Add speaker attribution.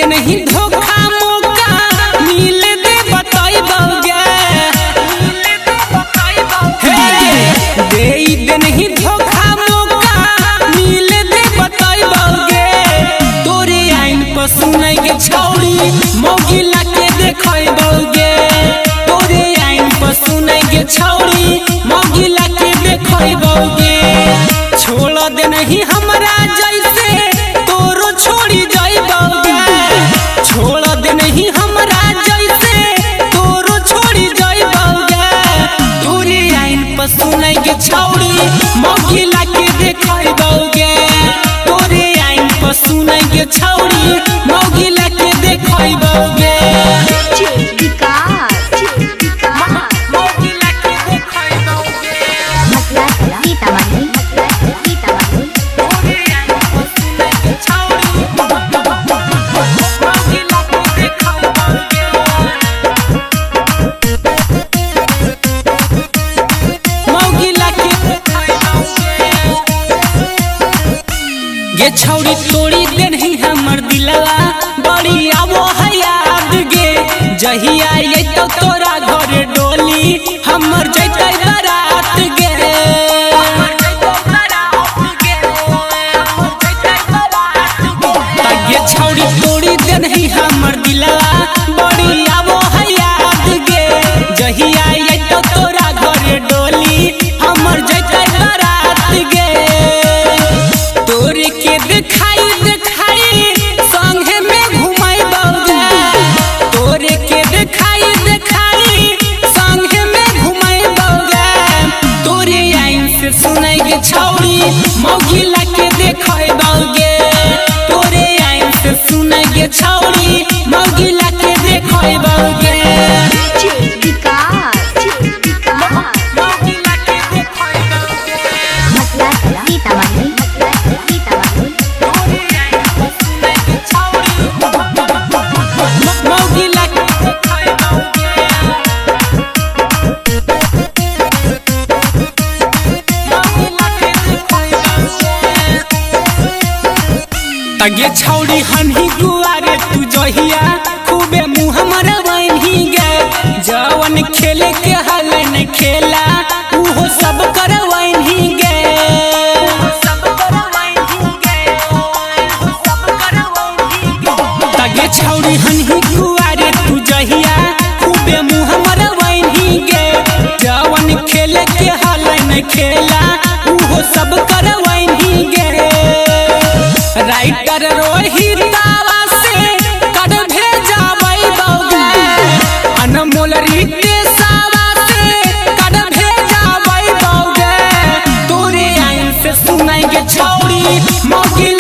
Speaker 1: दे नहीं धोखा मौका मिल दे बताई बौगे दे दे नहीं धोखा मौका मिल दे बताई बौगे तोरे आइन पर सुनाई के छौड़ी मौगिला के देखई बौगे तोरे आइन पर सुनाई के छौड़ी मौगिला के देखई बौगे छोड़ दे नहीं हमरा जैसे तोरो छोड़ी जाई बौगे छोड़ दे नहीं हमरा जैसे तोरो छोड़ी जाई बौगे तोरे आइन पर सुनाई के छौड़ी मौगिला के देखई बौगे तोरे आइन पर सुनाई के छौड़ी मौगिला के देखई बौगे ये छौड़ी तोड़ी दे नहीं हमर दिलवा बड़ी आवो है याद गे जहिया ये तो तोरा घर डोली हमर जैते बारात गे ये छौड़ी तोड़ी दे नहीं हमर दिलवा बड़ी आवो है याद गे जहिया ये तो तोरा घर डोली हमर जैते बारात गे तोरे के दिखाई दिखाई संगे में घुमाई बौगे तोरे के दिखाई दिखाई संगे में घुमाई बौगे तोरे आइन से सुनाई के छौड़ी मौगिला के देखई बौगे तोरे आइन से सुनाई के छौड़ी मौगिला के देखई बौगे ये छौड़ी हनही गुआरे तू जहिया खूबे मुँह हमर बही गे जवन खेले के हल न खेला उहो सब करवही गे ये छौड़ी हनही गुआरे तू जहिया खूबे मुँह हमर बही गे जवन खेले के हल न खेला उहो सब करवही गे राइटर रोहितावा से कड भेजाबै बौगे अनमोल रितेशवा से कड भेजाबै बौगे तोरे आइन से सुनाई के छौड़ी मौगी